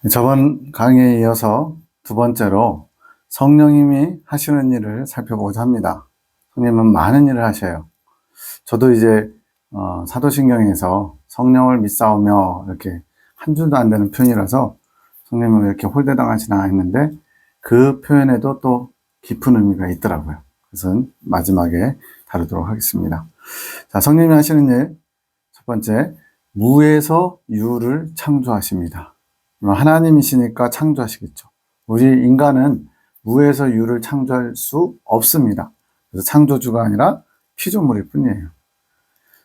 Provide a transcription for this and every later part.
저번 강의에 이어서 두 번째로 성령님이 하시는 일을 살펴보고자 합니다. 성령님은 많은 일을 하셔요. 저도 이제 사도신경에서 성령을 믿사오며 이렇게 한 줄도 안 되는 표현이라서 성령님은 왜 이렇게 홀대당하시나 했는데 그 표현에도 또 깊은 의미가 있더라고요. 그래서 마지막에 다루도록 하겠습니다. 자, 성령님이 하시는 일 첫 번째, 무에서 유를 창조하십니다. 하나님이시니까 창조하시겠죠. 우리 인간은 무에서 유를 창조할 수 없습니다. 그래서 창조주가 아니라 피조물일 뿐이에요.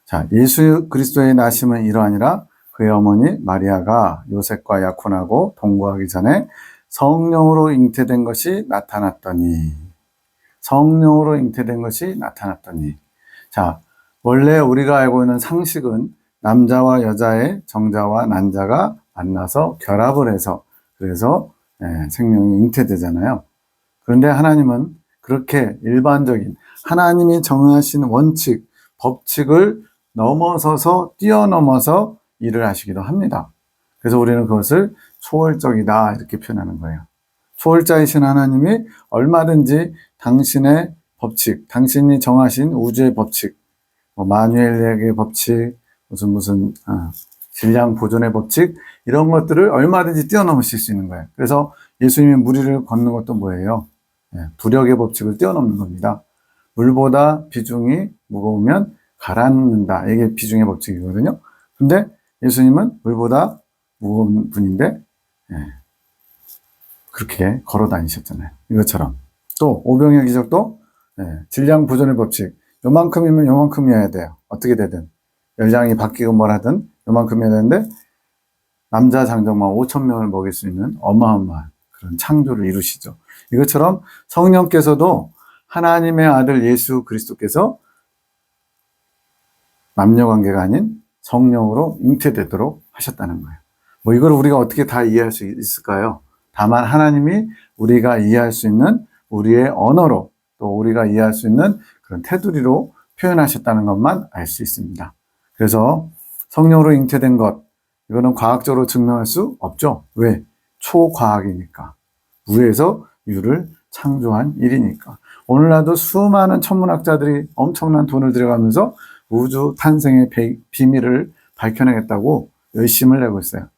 자, 예수 그리스도의 나심은 이러하니라. 그의 어머니 마리아가 요셉과 약혼하고 동거하기 전에 성령으로 잉태된 것이 나타났더니. 성령으로 잉태된 것이 나타났더니. 자, 원래 우리가 알고 있는 상식은 남자와 여자의 정자와 난자가 만나서 결합을 해서 그래서 생명이 잉태되잖아요. 그런데 하나님은 그렇게 일반적인 하나님이 정하신 원칙, 법칙을 넘어서서 뛰어넘어서 일을 하시기도 합니다. 그래서 우리는 그것을 초월적이다 이렇게 표현하는 거예요. 초월자이신 하나님이 얼마든지 당신의 법칙, 당신이 정하신 우주의 법칙, 마누엘의 법칙, 무슨 질량 보존의 법칙, 이런 것들을 얼마든지 뛰어넘으실 수 있는 거예요. 그래서 예수님이 무리를 걷는 것도 뭐예요? 두력의 법칙을 뛰어넘는 겁니다. 물보다 비중이 무거우면 가라앉는다. 이게 비중의 법칙이거든요. 근데 예수님은 물보다 무거운 분인데 그렇게 걸어 다니셨잖아요. 이것처럼. 또 오병이어 기적도 질량 보존의 법칙. 요만큼이면 요만큼이어야 돼요. 어떻게 되든. 열량이 바뀌고 뭘 하든 요만큼이어야 되는데 남자 장정만 5,000명을 먹일 수 있는 어마어마한 그런 창조를 이루시죠. 이것처럼 성령께서도 하나님의 아들 예수 그리스도께서 남녀관계가 아닌 성령으로 잉태되도록 하셨다는 거예요. 이걸 우리가 어떻게 다 이해할 수 있을까요? 다만 하나님이 우리가 이해할 수 있는 우리의 언어로 또 우리가 이해할 수 있는 그런 테두리로 표현하셨다는 것만 알 수 있습니다. 그래서 성령으로 잉태된 것, 이거는 과학적으로 증명할 수 없죠. 왜? 초과학이니까. 무에서 유를 창조한 일이니까. 오늘날도 수많은 천문학자들이 엄청난 돈을 들여가면서 우주 탄생의 비밀을 밝혀내겠다고 열심을 내고 있어요.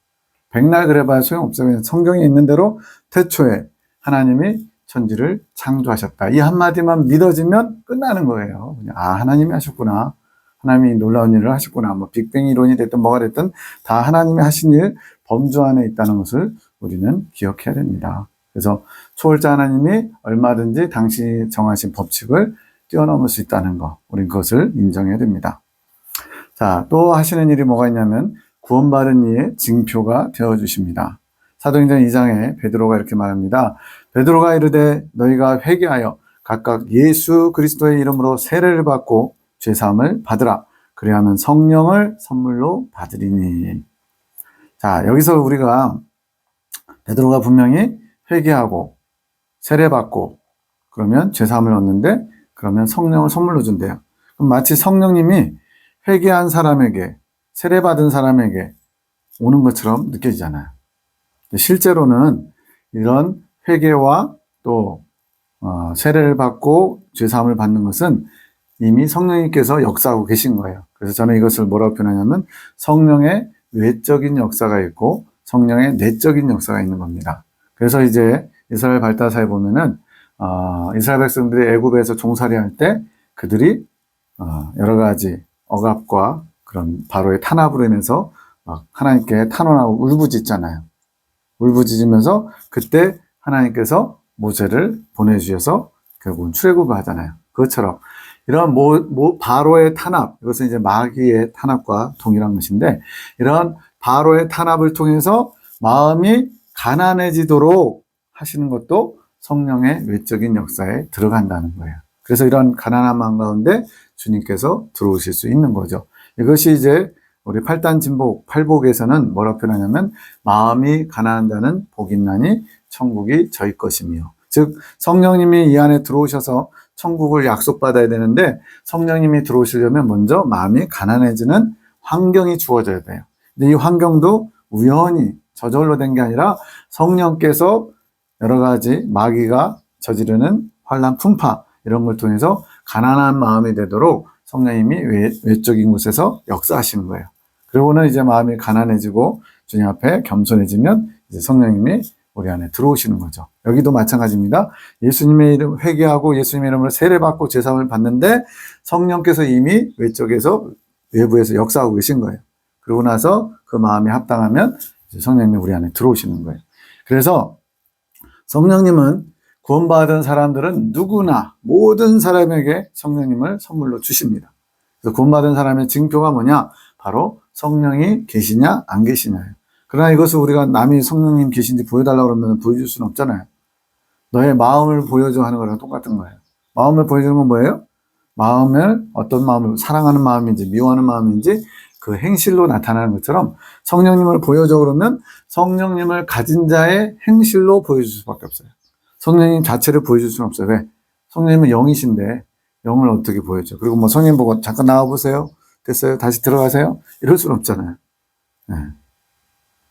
백날 그래봐야 소용없어요. 성경에 있는 대로 태초에 하나님이 천지를 창조하셨다. 이 한마디만 믿어지면 끝나는 거예요. 하나님이 하셨구나. 하나님이 놀라운 일을 하셨구나. 빅뱅 이론이 됐든 뭐가 됐든 다 하나님이 하신 일 범주 안에 있다는 것을 우리는 기억해야 됩니다. 그래서 초월자 하나님이 얼마든지 당신이 정하신 법칙을 뛰어넘을 수 있다는 거, 우린 그것을 인정해야 됩니다. 자, 또 하시는 일이 뭐가 있냐면 구원받은 이의 징표가 되어주십니다. 사도행전 2장에 베드로가 이렇게 말합니다. 베드로가 이르되 너희가 회개하여 각각 예수 그리스도의 이름으로 세례를 받고 죄사함을 받으라. 그래야만 성령을 선물로 받으리니. 자, 여기서 우리가 베드로가 분명히 회개하고 세례받고 그러면 죄사함을 얻는데 그러면 성령을 선물로 준대요. 그럼 마치 성령님이 회개한 사람에게 세례받은 사람에게 오는 것처럼 느껴지잖아요. 실제로는 이런 회개와 또 세례를 받고 죄사함을 받는 것은 이미 성령님께서 역사하고 계신 거예요. 그래서 저는 이것을 뭐라고 표현하냐면 성령의 외적인 역사가 있고 성령의 내적인 역사가 있는 겁니다. 그래서 이제 이스라엘 발다사에 보면은 이스라엘 백성들이 애굽에서 종살이할 때 그들이 여러 가지 억압과 그런 바로의 탄압으로 인해서 막 하나님께 탄원하고 울부짖잖아요. 울부짖으면서 그때 하나님께서 모세를 보내주셔서 결국은 출애굽을 하잖아요. 그것처럼 이런 바로의 탄압, 이것은 이제 마귀의 탄압과 동일한 것인데 이런 바로의 탄압을 통해서 마음이 가난해지도록 하시는 것도 성령의 외적인 역사에 들어간다는 거예요. 그래서 이런 가난한 마음 가운데 주님께서 들어오실 수 있는 거죠. 이것이 이제 우리 8단 진복, 팔복에서는 뭐라고 표현하냐면 마음이 가난한다는 복이 있나니 천국이 저희 것이며, 즉 성령님이 이 안에 들어오셔서 천국을 약속받아야 되는데 성령님이 들어오시려면 먼저 마음이 가난해지는 환경이 주어져야 돼요. 근데 이 환경도 우연히 저절로 된 게 아니라 성령께서 여러 가지 마귀가 저지르는 환난 풍파 이런 걸 통해서 가난한 마음이 되도록 성령님이 외적인 곳에서 역사하시는 거예요. 그리고는 이제 마음이 가난해지고 주님 앞에 겸손해지면 이제 성령님이 우리 안에 들어오시는 거죠. 여기도 마찬가지입니다. 예수님의 이름 회개하고 예수님의 이름으로 세례받고 제사함을 받는데 성령께서 이미 외적에서 외부에서 역사하고 계신 거예요. 그러고 나서 그 마음이 합당하면 이제 성령님이 우리 안에 들어오시는 거예요. 그래서 성령님은 구원받은 사람들은 누구나 모든 사람에게 성령님을 선물로 주십니다. 그래서 구원받은 사람의 징표가 뭐냐? 바로 성령이 계시냐 안 계시냐예요. 그러나 이것을 우리가 남이 성령님 계신지 보여달라고 그러면 보여줄 수는 없잖아요. 너의 마음을 보여줘 하는 거랑 똑같은 거예요. 마음을 보여주는 건 뭐예요? 마음을 어떤 마음을 사랑하는 마음인지 미워하는 마음인지 그 행실로 나타나는 것처럼 성령님을 보여줘 그러면 성령님을 가진 자의 행실로 보여줄 수밖에 없어요. 성령님 자체를 보여줄 수는 없어요. 왜? 성령님은 영이신데 영을 어떻게 보여줘? 그리고 뭐 성령 보고 잠깐 나와보세요. 됐어요? 다시 들어가세요? 이럴 수는 없잖아요. 네.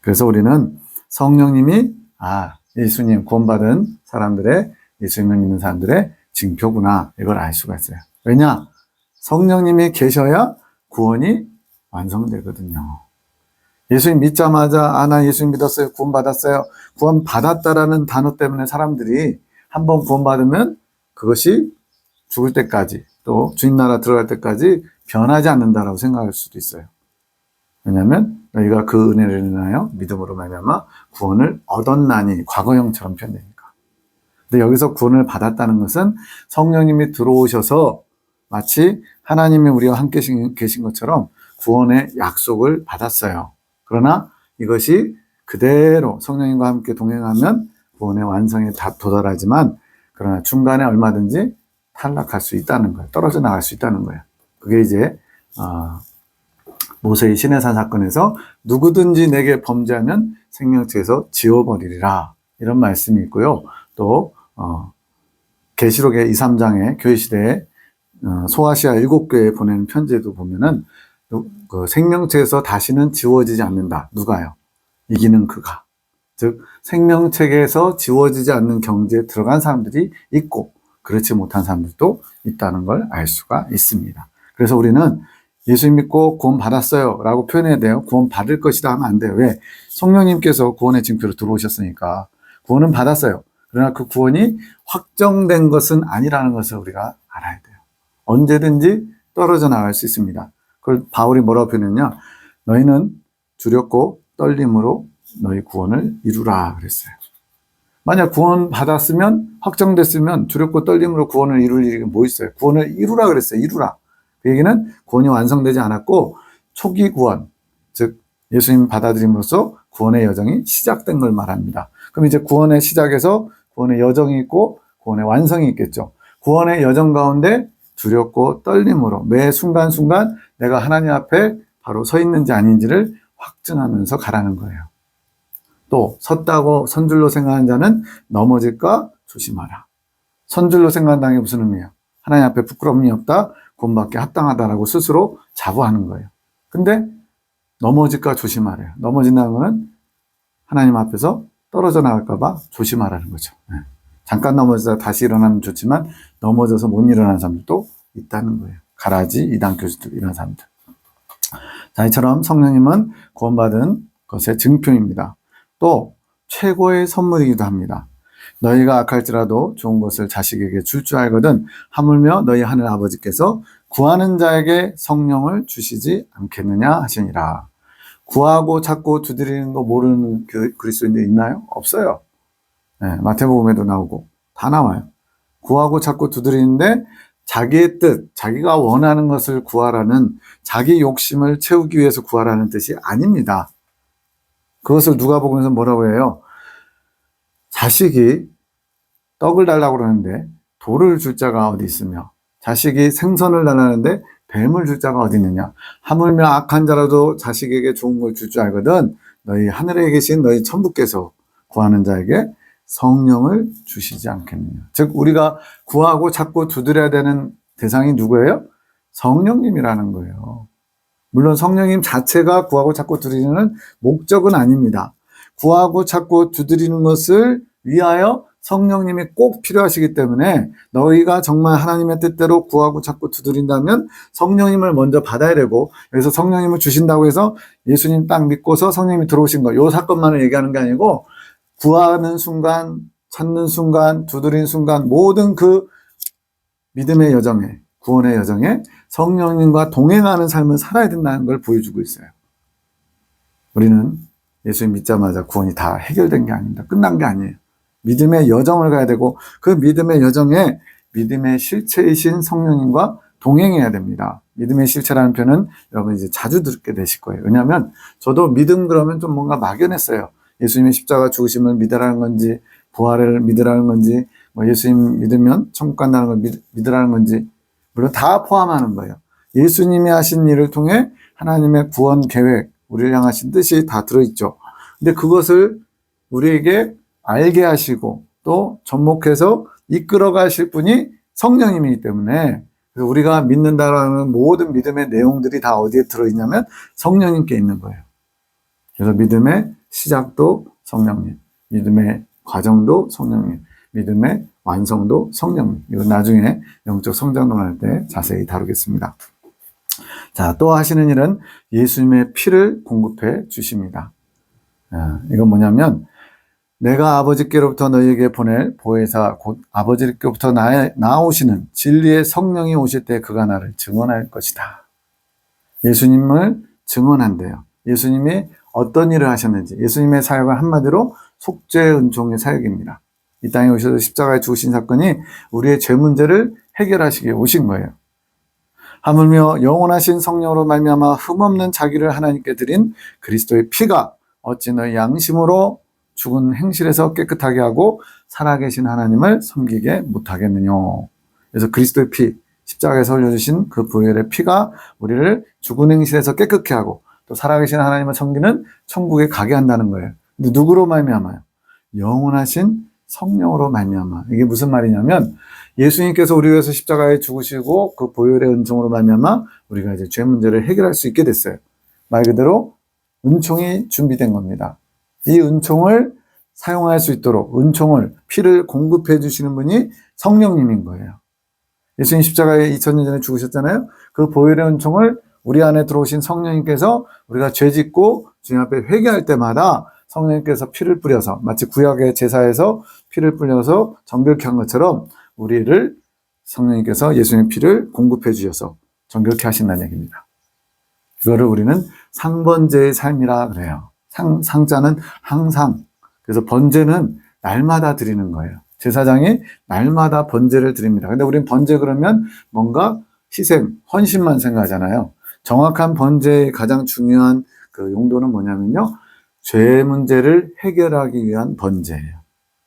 그래서 우리는 성령님이 예수님 구원받은 사람들의 예수님을 믿는 사람들의 징표구나 이걸 알 수가 있어요. 왜냐? 성령님이 계셔야 구원이 완성되거든요. 예수님 믿자마자 나 예수님 믿었어요. 구원받았어요. 구원받았다라는 단어 때문에 사람들이 한번 구원받으면 그것이 죽을 때까지 또 주님 나라 들어갈 때까지 변하지 않는다라고 생각할 수도 있어요. 왜냐하면 너희가 그 은혜를 인하여 믿음으로 말미암아 구원을 얻었나니 과거형처럼 표현되니까. 근데 여기서 구원을 받았다는 것은 성령님이 들어오셔서 마치 하나님이 우리와 함께 계신 것처럼 구원의 약속을 받았어요. 그러나 이것이 그대로 성령님과 함께 동행하면 구원의 완성에 도달하지만 그러나 중간에 얼마든지 탈락할 수 있다는 거예요. 떨어져 나갈 수 있다는 거예요. 그게 이제 모세의 시내산 사건에서 누구든지 내게 범죄하면 생명책에서 지워버리리라 이런 말씀이 있고요. 또 계시록의 2, 3장에 교회 시대에 소아시아 7교회에 보내는 편지에도 보면은 그 생명책에서 다시는 지워지지 않는다. 누가요? 이기는 그가. 즉 생명책에서 지워지지 않는 경지에 들어간 사람들이 있고 그렇지 못한 사람들도 있다는 걸 알 수가 있습니다. 그래서 우리는 예수 믿고 구원 받았어요 라고 표현해야 돼요. 구원 받을 것이다 하면 안 돼요. 왜? 성령님께서 구원의 징표로 들어오셨으니까 구원은 받았어요. 그러나 그 구원이 확정된 것은 아니라는 것을 우리가 알아야 돼요. 언제든지 떨어져 나갈 수 있습니다. 그걸 바울이 뭐라고 표현했냐? 너희는 두렵고 떨림으로 너희 구원을 이루라 그랬어요. 만약 구원 받았으면 확정됐으면 두렵고 떨림으로 구원을 이룰 일이 뭐 있어요? 구원을 이루라 그랬어요. 이루라. 그 얘기는 구원이 완성되지 않았고 초기 구원, 즉 예수님 받아들임으로써 구원의 여정이 시작된 걸 말합니다. 그럼 이제 구원의 시작에서 구원의 여정이 있고 구원의 완성이 있겠죠. 구원의 여정 가운데 두렵고 떨림으로 매 순간순간 내가 하나님 앞에 바로 서 있는지 아닌지를 확증하면서 가라는 거예요. 또 섰다고 선줄로 생각하는 자는 넘어질까 조심하라. 선줄로 생각한다는 게 무슨 의미예요? 하나님 앞에 부끄러움이 없다, 구원받기 합당하다라고 스스로 자부하는 거예요. 근데 넘어질까 조심하래요. 넘어진다는 거는 하나님 앞에서 떨어져 나갈까 봐 조심하라는 거죠. 잠깐 넘어지다 다시 일어나면 좋지만 넘어져서 못 일어나는 사람들도 있다는 거예요. 가라지, 이단 교주들 이런 사람들. 자, 이처럼 성령님은 구원받은 것의 증표입니다. 또 최고의 선물이기도 합니다. 너희가 악할지라도 좋은 것을 자식에게 줄 줄 알거든 하물며 너희 하늘 아버지께서 구하는 자에게 성령을 주시지 않겠느냐 하시니라. 구하고 찾고 두드리는 거 모르는 그리스도인들 있나요? 없어요. 네, 마태복음에도 나오고 다 나와요. 구하고 찾고 두드리는데 자기의 뜻, 자기가 원하는 것을 구하라는 자기 욕심을 채우기 위해서 구하라는 뜻이 아닙니다. 그것을 누가복음에서 뭐라고 해요? 자식이 떡을 달라고 그러는데 돌을 줄 자가 어디 있으며 자식이 생선을 달라는데 뱀을 줄 자가 어디 있느냐. 하물며 악한 자라도 자식에게 좋은 걸 줄 줄 알거든 너희 하늘에 계신 너희 천부께서 구하는 자에게 성령을 주시지 않겠느냐. 즉 우리가 구하고 찾고 두드려야 되는 대상이 누구예요? 성령님이라는 거예요. 물론 성령님 자체가 구하고 찾고 두드리는 목적은 아닙니다. 구하고 찾고 두드리는 것을 위하여 성령님이 꼭 필요하시기 때문에 너희가 정말 하나님의 뜻대로 구하고 찾고 두드린다면 성령님을 먼저 받아야 되고, 그래서 성령님을 주신다고 해서 예수님 딱 믿고서 성령님이 들어오신 거, 요 사건만을 얘기하는 게 아니고 구하는 순간, 찾는 순간, 두드리는 순간 모든 그 믿음의 여정에, 구원의 여정에 성령님과 동행하는 삶을 살아야 된다는 걸 보여주고 있어요. 우리는 예수님 믿자마자 구원이 다 해결된 게 아닙니다. 끝난 게 아니에요. 믿음의 여정을 가야 되고, 그 믿음의 여정에 믿음의 실체이신 성령님과 동행해야 됩니다. 믿음의 실체라는 표현은 여러분 이제 자주 듣게 되실 거예요. 왜냐하면 저도 믿음 그러면 좀 뭔가 막연했어요. 예수님의 십자가 죽으심을 믿으라는 건지, 부활을 믿으라는 건지, 뭐 예수님 믿으면 천국 간다는 걸 믿으라는 건지, 물론 다 포함하는 거예요. 예수님이 하신 일을 통해 하나님의 구원 계획, 우리를 향하신 뜻이 다 들어있죠. 근데 그것을 우리에게 알게 하시고 또 접목해서 이끌어 가실 분이 성령님이기 때문에, 그래서 우리가 믿는다라는 모든 믿음의 내용들이 다 어디에 들어있냐면 성령님께 있는 거예요. 그래서 믿음의 시작도 성령님, 믿음의 과정도 성령님, 믿음의 완성도 성령님. 이건 나중에 영적 성장론 할 때 자세히 다루겠습니다. 자, 또 하시는 일은 예수님의 피를 공급해 주십니다. 이건 뭐냐면, 내가 아버지께로부터 너희에게 보낼 보혜사 곧 아버지께로부터 나오시는 진리의 성령이 오실 때 그가 나를 증언할 것이다. 예수님을 증언한대요. 예수님이 어떤 일을 하셨는지. 예수님의 사역은 한마디로 속죄 은총의 사역입니다. 이 땅에 오셔서 십자가에 죽으신 사건이 우리의 죄 문제를 해결하시기에 오신 거예요. 하물며 영원하신 성령으로 말미암아 흠없는 자기를 하나님께 드린 그리스도의 피가 어찌 너희 양심으로 죽은 행실에서 깨끗하게 하고 살아계신 하나님을 섬기게 못하겠느냐. 그래서 그리스도의 피, 십자가에서 흘려주신 그 보혈의 피가 우리를 죽은 행실에서 깨끗게 하고 또 살아계신 하나님을 섬기는 천국에 가게 한다는 거예요. 근데 누구로 말미암아요? 영원하신 성령으로 말미암아. 이게 무슨 말이냐면, 예수님께서 우리 위해서 십자가에 죽으시고 그 보혈의 은총으로 말미암아 우리가 이제 죄 문제를 해결할 수 있게 됐어요. 말 그대로 은총이 준비된 겁니다. 이 은총을 사용할 수 있도록 은총을, 피를 공급해 주시는 분이 성령님인 거예요. 예수님 십자가에 2000년 전에 죽으셨잖아요. 그 보혈의 은총을 우리 안에 들어오신 성령님께서 우리가 죄 짓고 주님 앞에 회개할 때마다 성령님께서 피를 뿌려서, 마치 구약의 제사에서 피를 뿌려서 정결케 한 것처럼 우리를 성령님께서 예수님의 피를 공급해 주셔서 정결케 하신다는 얘기입니다. 그거를 우리는 상번제의 삶이라 그래요. 상자는 항상. 그래서 번제는 날마다 드리는 거예요. 제사장이 날마다 번제를 드립니다. 근데 우리는 번제 그러면 뭔가 희생, 헌신만 생각하잖아요. 정확한 번제의 가장 중요한 그 용도는 뭐냐면요, 죄 문제를 해결하기 위한 번제예요.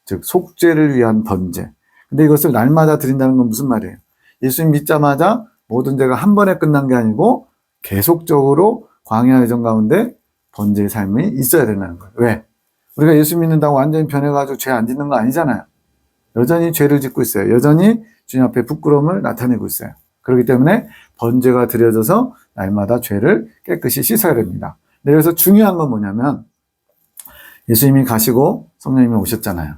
즉 속죄를 위한 번제. 근데 이것을 날마다 드린다는 건 무슨 말이에요? 예수님 믿자마자 모든 죄가 한 번에 끝난 게 아니고 계속적으로 광야 여정 가운데 번제의 삶이 있어야 된다는 거예요. 왜? 우리가 예수 믿는다고 완전히 변해가지고 죄 안 짓는 거 아니잖아요. 여전히 죄를 짓고 있어요. 여전히 주님 앞에 부끄러움을 나타내고 있어요. 그렇기 때문에 번제가 드려져서 날마다 죄를 깨끗이 씻어야 됩니다. 네, 그래서 중요한 건 뭐냐면, 예수님이 가시고 성령님이 오셨잖아요.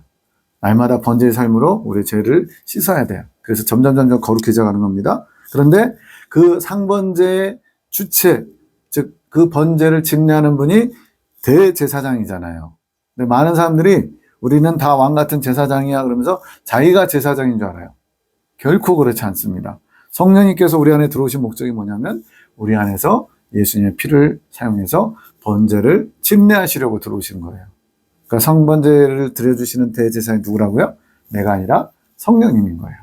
날마다 번제의 삶으로 우리의 죄를 씻어야 돼요. 그래서 점점 거룩해져 가는 겁니다. 그런데 그 상번제의 주체, 즉 그 번제를 집례하는 분이 대제사장이잖아요. 근데 많은 사람들이 우리는 다 왕 같은 제사장이야 그러면서 자기가 제사장인 줄 알아요. 결코 그렇지 않습니다. 성령님께서 우리 안에 들어오신 목적이 뭐냐면, 우리 안에서 예수님의 피를 사용해서 번제를 집례하시려고 들어오신 거예요. 그러니까 성번제를 드려주시는 대제사장이 누구라고요? 내가 아니라 성령님인 거예요.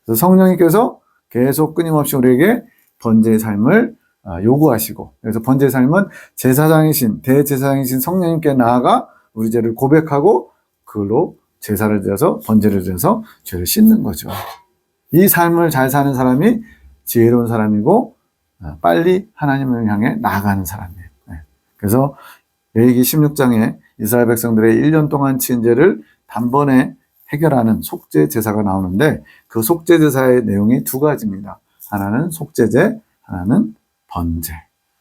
그래서 성령님께서 계속 끊임없이 우리에게 번제의 삶을 요구하시고, 그래서 번제의 삶은 제사장이신, 대제사장이신 성령님께 나아가 우리 죄를 고백하고 그걸로 제사를 드려서 번제를 드려서 죄를 씻는 거죠. 이 삶을 잘 사는 사람이 지혜로운 사람이고 빨리 하나님을 향해 나아가는 사람이에요. 그래서 레위기 16장에 이스라엘 백성들의 1년 동안 지은 죄를 단번에 해결하는 속죄 제사가 나오는데, 그 속죄 제사의 내용이 두 가지입니다. 하나는 속죄제, 하나는 번제.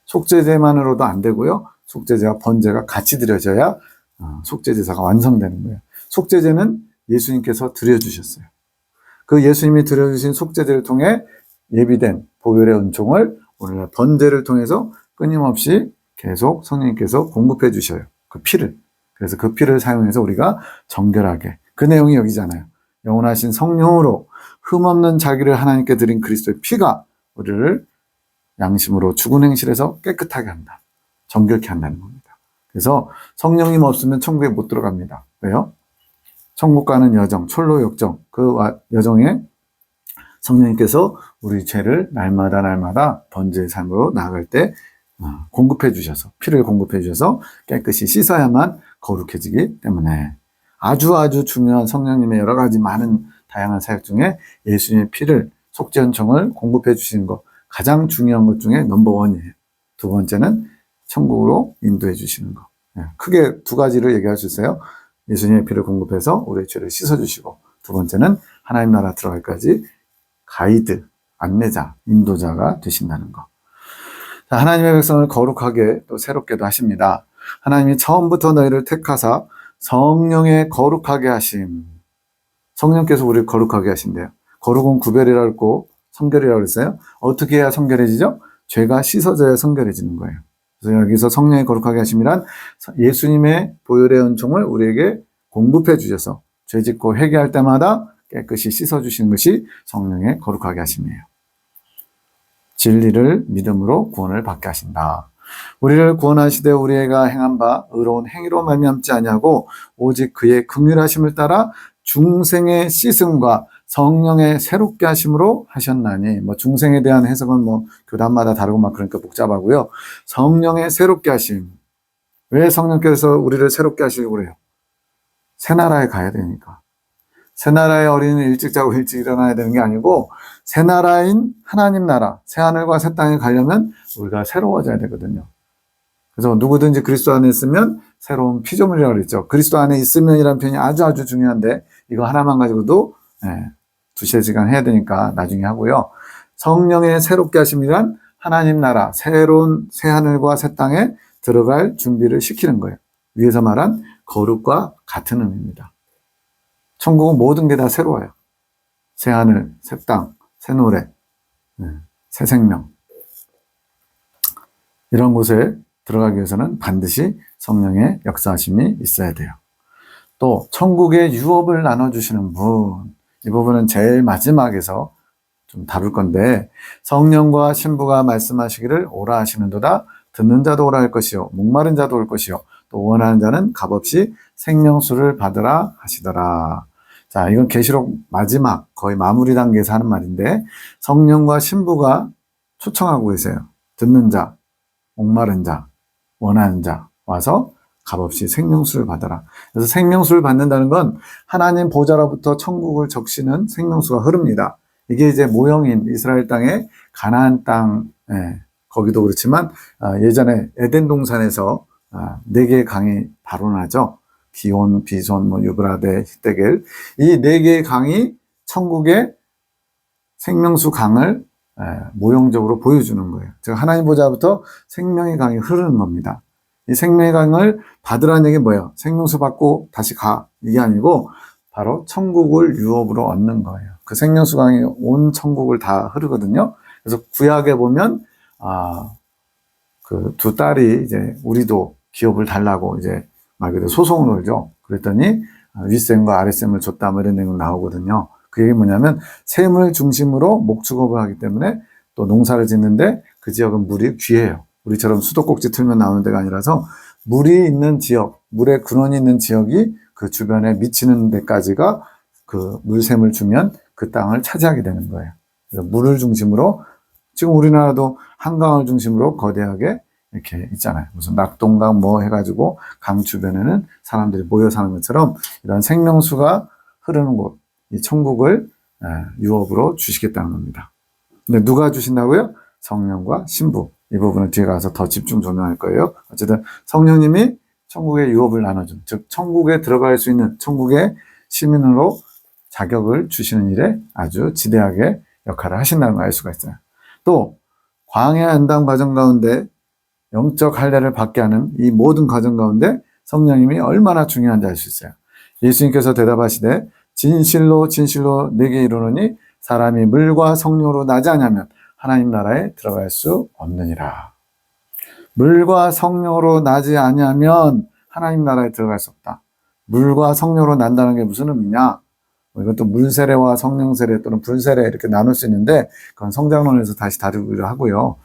속죄제만으로도 안 되고요. 속죄제와 번제가 같이 드려져야 속죄제사가 완성되는 거예요. 속죄제는 예수님께서 드려주셨어요. 그 예수님이 드려주신 속죄제를 통해 예비된 보혈의 은총을 오늘날 번제를 통해서 끊임없이 계속 성령님께서 공급해 주셔요. 그 피를. 그래서 그 피를 사용해서 우리가 정결하게. 그 내용이 여기잖아요. 영원하신 성령으로 흠없는 자기를 하나님께 드린 그리스도의 피가 우리를 양심으로 죽은 행실에서 깨끗하게 한다. 정결케 한다는 겁니다. 그래서 성령님 없으면 천국에 못 들어갑니다. 왜요? 천국 가는 여정, 철로 역정, 그 여정에 성령님께서 우리 죄를 날마다 번제의 삶으로 나아갈 때 공급해 주셔서, 피를 공급해 주셔서 깨끗이 씻어야만 거룩해지기 때문에 아주 중요한 성령님의 여러 가지 많은 다양한 사역 중에 예수님의 피를, 속죄은총을 공급해 주시는 것, 가장 중요한 것 중에 넘버원이에요. 두 번째는 천국으로 인도해 주시는 것. 크게 두 가지를 얘기할 수 있어요. 예수님의 피를 공급해서 우리의 죄를 씻어주시고, 두 번째는 하나님 나라 들어갈까지 가이드, 안내자, 인도자가 되신다는 것. 자, 하나님의 백성을 거룩하게 또 새롭게도 하십니다. 하나님이 처음부터 너희를 택하사 성령의 거룩하게 하심. 성령께서 우리를 거룩하게 하신대요. 거룩은 구별이라고 했고 성결이라고 했어요. 어떻게 해야 성결해지죠? 죄가 씻어져야 성결해지는 거예요. 그래서 여기서 성령의 거룩하게 하심이란 예수님의 보혈의 은총을 우리에게 공급해 주셔서 죄 짓고 회개할 때마다 깨끗이 씻어주시는 것이 성령의 거룩하게 하심이에요. 진리를 믿음으로 구원을 받게 하신다. 우리를 구원하시되 우리가 행한 바 의로운 행위로 말미암지 아니하고 오직 그의 긍휼하심을 따라 중생의 씻음과 성령의 새롭게 하심으로 하셨나니, 중생에 대한 해석은 교단마다 다르고 그러니까 복잡하고요. 성령의 새롭게 하심. 왜 성령께서 우리를 새롭게 하시려고 그래요? 새 나라에 가야 되니까. 새 나라의 어린이는 일찍 자고 일찍 일어나야 되는 게 아니고 새 나라인 하나님 나라, 새 하늘과 새 땅에 가려면 우리가 새로워져야 되거든요. 그래서 누구든지 그리스도 안에 있으면 새로운 피조물이라고 그랬죠. 그리스도 안에 있으면이라는 표현이 아주 중요한데 이거 하나만 가지고도 2-3시간 해야 되니까 나중에 하고요. 성령의 새롭게 하심이란 하나님 나라, 새로운 새 하늘과 새 땅에 들어갈 준비를 시키는 거예요. 위에서 말한 거룩과 같은 의미입니다. 천국은 모든 게 다 새로워요. 새 하늘, 새 땅, 새 노래, 새 생명. 이런 곳에 들어가기 위해서는 반드시 성령의 역사하심이 있어야 돼요. 또 천국의 유업을 나눠주시는 분, 이 부분은 제일 마지막에서 좀 다룰 건데, 성령과 신부가 말씀하시기를 오라 하시는도다. 듣는 자도 오라 할 것이요 목마른 자도 올 것이요 또 원하는 자는 값없이 생명수를 받으라 하시더라. 자, 이건 계시록 마지막 거의 마무리 단계에서 하는 말인데, 성령과 신부가 초청하고 계세요. 듣는 자, 목마른 자, 원하는 자 와서 값없이 생명수를 받아라. 그래서 생명수를 받는다는 건 하나님 보좌로부터 천국을 적시는 생명수가 흐릅니다. 이게 이제 모형인 이스라엘 땅의 가나안 땅, 거기도 그렇지만 예전에 에덴 동산에서 4개의 강이 발원하죠. 기온, 비손, 유브라데, 히데겔. 이 4개의 강이 천국의 생명수 강을 모형적으로 보여주는 거예요. 즉 하나님 보좌부터 생명의 강이 흐르는 겁니다. 이 생명의 강을 받으라는 얘기 뭐예요? 생명수 받고 다시 가. 이게 아니고 바로 천국을 유업으로 얻는 거예요. 그 생명수 강이 온 천국을 다 흐르거든요. 그래서 구약에 보면 그 두 딸이 이제 우리도 기업을 달라고 이제 말 그대로 소송을 걸죠. 그랬더니 윗셈과 아랫셈을 줬다 이런 내용 나오거든요. 그 얘기 뭐냐면 셈을 중심으로 목축업을 하기 때문에 또 농사를 짓는데 그 지역은 물이 귀해요. 우리처럼 수도꼭지 틀면 나오는 데가 아니라서 물이 있는 지역, 물의 근원이 있는 지역이 그 주변에 미치는 데까지가 그 물샘을 주면 그 땅을 차지하게 되는 거예요. 그래서 물을 중심으로 지금 우리나라도 한강을 중심으로 거대하게 이렇게 있잖아요. 무슨 낙동강 해가지고 강 주변에는 사람들이 모여 사는 것처럼 이런 생명수가 흐르는 곳, 이 천국을 유업으로 주시겠다는 겁니다. 근데 누가 주신다고요? 성령과 신부. 이 부분은 뒤에 가서 더 집중 조명할 거예요. 어쨌든 성령님이 천국의 유업을 나눠준, 즉 천국에 들어갈 수 있는 천국의 시민으로 자격을 주시는 일에 아주 지대하게 역할을 하신다는 걸 알 수가 있어요. 또 광야 연단 과정 가운데 영적 할례를 받게 하는 이 모든 과정 가운데 성령님이 얼마나 중요한지 알 수 있어요. 예수님께서 대답하시되 진실로 진실로 내게 이르노니 사람이 물과 성령으로 나지 않으면 하나님 나라에 들어갈 수 없느니라. 물과 성령으로 나지 아니하면 하나님 나라에 들어갈 수 없다. 물과 성령으로 난다는 게 무슨 의미냐? 이것도 물세례와 성령세례 또는 불세례 이렇게 나눌 수 있는데 그건 성장론에서 다시 다루기로 하고요.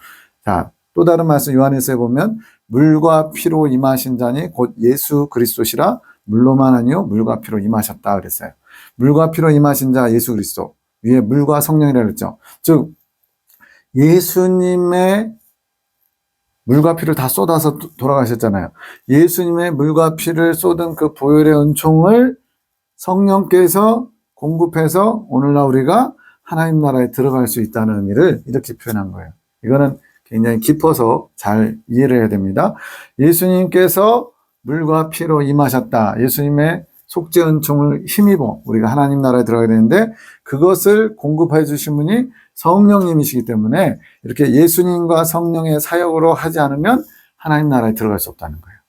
자, 또 다른 말씀 요한일서에 보면 물과 피로 임하신 자니 곧 예수 그리스도시라 물로만 아니요 물과 피로 임하셨다 그랬어요. 물과 피로 임하신 자 예수 그리스도 위에 물과 성령이라고 그랬죠. 즉 예수님의 물과 피를 다 쏟아서 돌아가셨잖아요. 예수님의 물과 피를 쏟은 그 보혈의 은총을 성령께서 공급해서 오늘날 우리가 하나님 나라에 들어갈 수 있다는 의미를 이렇게 표현한 거예요. 이거는 굉장히 깊어서 잘 이해를 해야 됩니다. 예수님께서 물과 피로 임하셨다. 예수님의 속죄 은총을 힘입어 우리가 하나님 나라에 들어가야 되는데 그것을 공급해 주신 분이 성령님이시기 때문에 이렇게 예수님과 성령의 사역으로 하지 않으면 하나님 나라에 들어갈 수 없다는 거예요.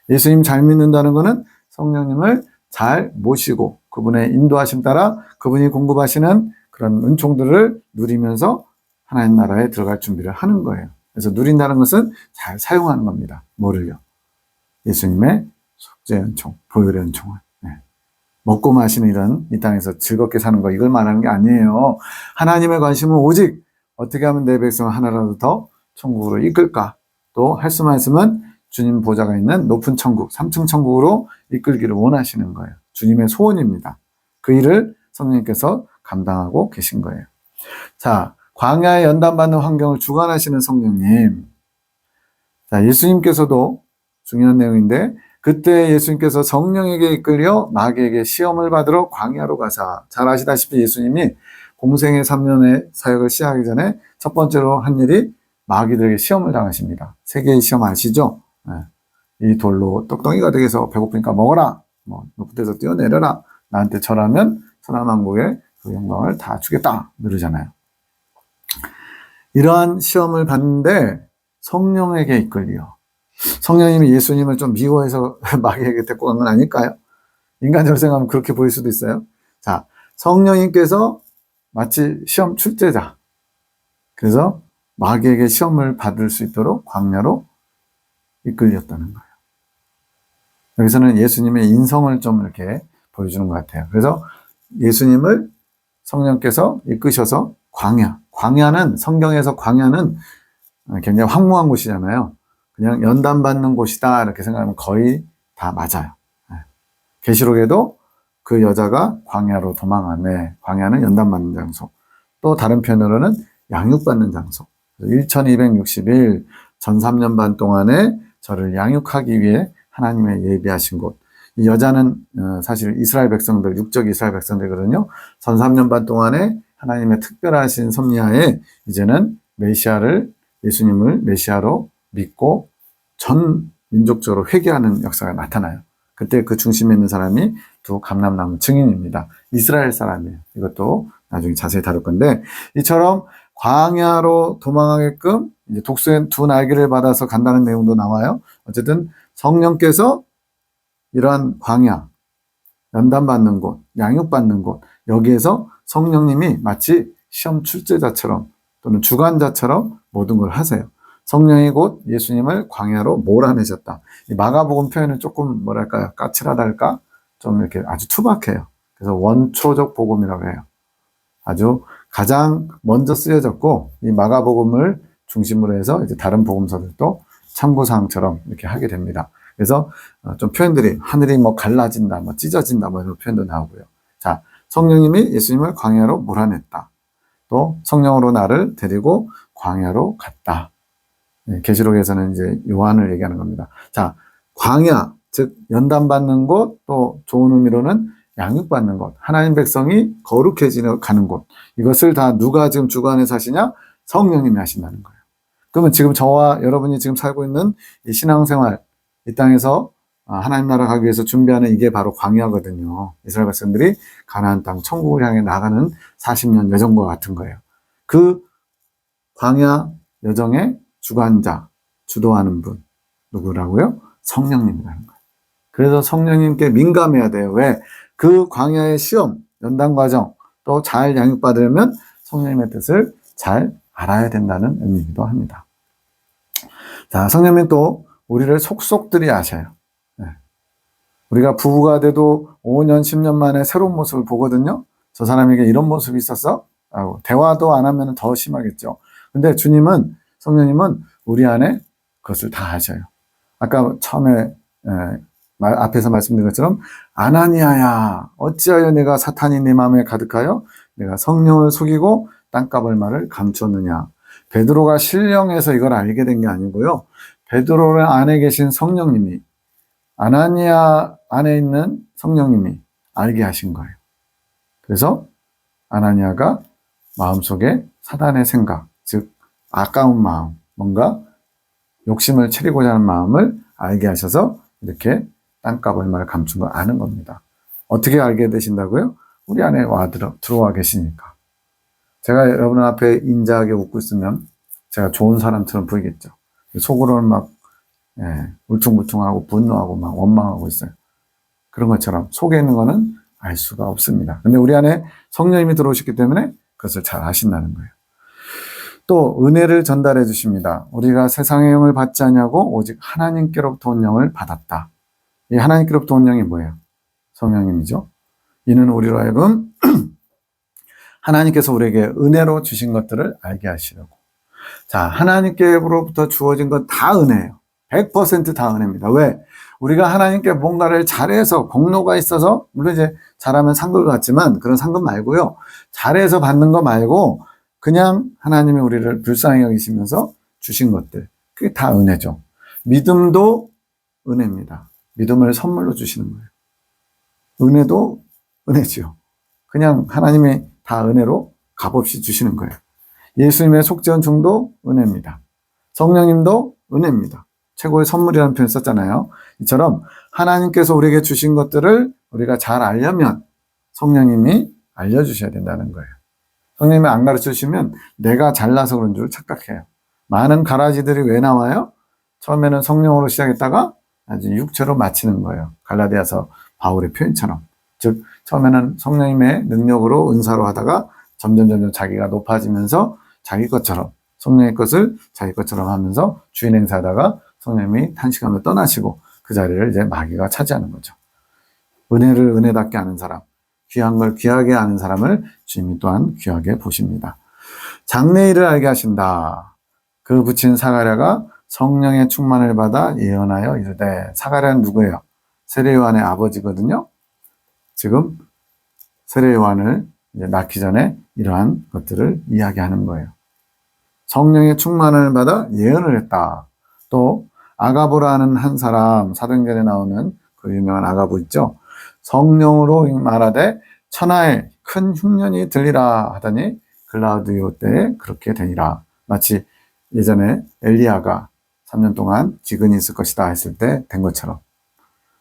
예수님 잘 믿는다는 것은 성령님을 잘 모시고 그분의 인도하심 따라 그분이 공급하시는 그런 은총들을 누리면서 하나님 나라에 들어갈 준비를 하는 거예요. 그래서 누린다는 것은 잘 사용하는 겁니다. 뭐를요? 예수님의 속죄 은총, 보혈의 은총을. 먹고 마시는 이런 이 땅에서 즐겁게 사는 거 이걸 말하는 게 아니에요. 하나님의 관심은 오직 어떻게 하면 내 백성을 하나라도 더 천국으로 이끌까? 또 할 수 말씀은 주님 보좌가 있는 높은 천국, 3층 천국으로 이끌기를 원하시는 거예요. 주님의 소원입니다. 그 일을 성령님께서 감당하고 계신 거예요. 자, 광야에 연단받는 환경을 주관하시는 성령님. 자, 예수님께서도 중요한 내용인데 그때 예수님께서 성령에게 이끌려 마귀에게 시험을 받으러 광야로 가사 잘 아시다시피 예수님이 공생의 3년의 사역을 시작하기 전에 첫 번째로 한 일이 마귀들에게 시험을 당하십니다. 세계의 시험 아시죠? 이 돌로 떡덩이가 되게 해서 배고프니까 먹어라. 높은 데서 뛰어내려라. 나한테 절하면 천하만국의 그 영광을 다 주겠다. 그러잖아요. 이러한 시험을 받는데 성령에게 이끌려. 성령님이 예수님을 좀 미워해서 마귀에게 데리고 간 건 아닐까요? 인간적으로 생각하면 그렇게 보일 수도 있어요. 자, 성령님께서 마치 시험 출제자. 그래서 마귀에게 시험을 받을 수 있도록 광야로 이끌렸다는 거예요. 여기서는 예수님의 인성을 좀 이렇게 보여주는 것 같아요. 그래서 예수님을 성령께서 이끄셔서 광야는 성경에서 광야는 굉장히 황무한 곳이잖아요. 그냥 연단받는 곳이다 이렇게 생각하면 거의 다 맞아요. 계시록에도 그 여자가 광야로 도망하네. 광야는 연단받는 장소. 또 다른 편으로는 양육받는 장소. 1260일 전 3년 반 동안에 저를 양육하기 위해 하나님의 예비하신 곳. 이 여자는 사실 이스라엘 백성들, 육적 이스라엘 백성들이거든요. 전 3년 반 동안에 하나님의 특별하신 섭리하에 이제는 예수님을 메시아로 믿고 전 민족적으로 회개하는 역사가 나타나요. 그때 그 중심에 있는 사람이 두 감람나무 증인입니다. 이스라엘 사람이에요. 이것도 나중에 자세히 다룰 건데 이처럼 광야로 도망하게끔 이제 독수의 두 날개를 받아서 간다는 내용도 나와요. 어쨌든 성령께서 이러한 광야, 연단받는 곳, 양육받는 곳 여기에서 성령님이 마치 시험 출제자처럼 또는 주관자처럼 모든 걸 하세요. 성령이 곧 예수님을 광야로 몰아내셨다. 이 마가복음 표현은 조금 뭐랄까요? 까칠하달까? 좀 이렇게 아주 투박해요. 그래서 원초적 복음이라고 해요. 아주 가장 먼저 쓰여졌고 이 마가복음을 중심으로 해서 이제 다른 복음서들도 참고사항처럼 이렇게 하게 됩니다. 그래서 좀 표현들이 하늘이 뭐 갈라진다, 뭐 찢어진다, 뭐 이런 표현도 나오고요. 자, 성령님이 예수님을 광야로 몰아냈다. 또 성령으로 나를 데리고 광야로 갔다. 계시록에서는 이제 요한을 얘기하는 겁니다. 자, 광야, 즉 연단받는 곳, 또 좋은 의미로는 양육받는 곳, 하나님 백성이 거룩해지는 가는 곳. 이것을 다 누가 지금 주관해서 하시냐? 성령님이 하신다는 거예요. 그러면 지금 저와 여러분이 지금 살고 있는 이 신앙생활, 이 땅에서 하나님 나라 가기 위해서 준비하는 이게 바로 광야거든요. 이스라엘 백성들이 가나안 땅, 천국을 향해 나가는 40년 여정과 같은 거예요. 그 광야 여정의 주관자, 주도하는 분 누구라고요? 성령님이라는 거예요. 그래서 성령님께 민감해야 돼요. 왜? 그 광야의 시험, 연단 과정, 또 잘 양육받으려면 성령님의 뜻을 잘 알아야 된다는 의미이기도 합니다. 자, 성령님은 또 우리를 속속들이 아셔요. 네. 우리가 부부가 돼도 5년, 10년 만에 새로운 모습을 보거든요. 저 사람에게 이런 모습이 있었어? 라고. 대화도 안 하면 더 심하겠죠. 근데 주님은, 성령님은 우리 안에 그것을 다 아셔요. 아까 처음에 앞에서 말씀드린 것처럼 아나니아야 어찌하여 내가 사탄이 내 마음에 가득하여 내가 성령을 속이고 땅값을 말을 감추었느냐. 베드로가 신령해서 이걸 알게 된 게 아니고요. 베드로 안에 계신 성령님이 아나니아 안에 있는 성령님이 알게 하신 거예요. 그래서 아나니아가 마음속에 사단의 생각, 즉 아까운 마음, 뭔가 욕심을 차리고자 하는 마음을 알게 하셔서 이렇게 땅값 얼마를 감춘 걸 아는 겁니다. 어떻게 알게 되신다고요? 우리 안에 들어와 계시니까. 제가 여러분 앞에 인자하게 웃고 있으면 제가 좋은 사람처럼 보이겠죠. 속으로는 막 울퉁불퉁하고 분노하고 막 원망하고 있어요. 그런 것처럼 속에 있는 거는 알 수가 없습니다. 근데 우리 안에 성령님이 들어오셨기 때문에 그것을 잘 아신다는 거예요. 또 은혜를 전달해 주십니다. 우리가 세상의 영을 받지 않냐고 오직 하나님께로부터 온 영을 받았다. 이 하나님께로부터 온 영이 뭐예요? 성령님이죠. 이는 우리로 하여금 하나님께서 우리에게 은혜로 주신 것들을 알게 하시려고. 자, 하나님께로부터 주어진 건 다 은혜예요. 100% 다 은혜입니다. 왜? 우리가 하나님께 뭔가를 잘해서 공로가 있어서, 물론 이제 잘하면 상급을 받지만 그런 상급 말고요. 잘해서 받는 거 말고 그냥 하나님이 우리를 불쌍히 여기시면서 주신 것들. 그게 다 은혜죠. 믿음도 은혜입니다. 믿음을 선물로 주시는 거예요. 은혜도 은혜지요. 그냥 하나님이 다 은혜로 값없이 주시는 거예요. 예수님의 속죄원증도 은혜입니다. 성령님도 은혜입니다. 최고의 선물이라는 표현 썼잖아요. 이처럼 하나님께서 우리에게 주신 것들을 우리가 잘 알려면 성령님이 알려주셔야 된다는 거예요. 성령님이 안 가르쳐 주시면 내가 잘나서 그런 줄 착각해요. 많은 가라지들이 왜 나와요? 처음에는 성령으로 시작했다가 나중에 육체로 마치는 거예요. 갈라디아서 바울의 표현처럼. 즉 처음에는 성령님의 능력으로 은사로 하다가 점점 자기가 높아지면서 자기 것처럼 성령의 것을 자기 것처럼 하면서 주인 행사하다가 성령님이 탄식하며 떠나시고 그 자리를 이제 마귀가 차지하는 거죠. 은혜를 은혜답게 아는 사람, 귀한 걸 귀하게 아는 사람을 주님이 또한 귀하게 보십니다. 장래일을 알게 하신다. 그 붙인 사가랴가 성령의 충만을 받아 예언하여 이르되. 사가랴는 누구예요? 세례 요한의 아버지거든요. 지금 세례 요한을 이제 낳기 전에 이러한 것들을 이야기하는 거예요. 성령의 충만을 받아 예언을 했다. 또 아가보라는 한 사람, 사도행전에 나오는 그 유명한 아가보 있죠. 성령으로 말하되 천하에 큰 흉년이 들리라 하더니 글라우디오 때에 그렇게 되니라. 마치 예전에 엘리야가 3년 동안 기근이 있을 것이다 했을 때 된 것처럼.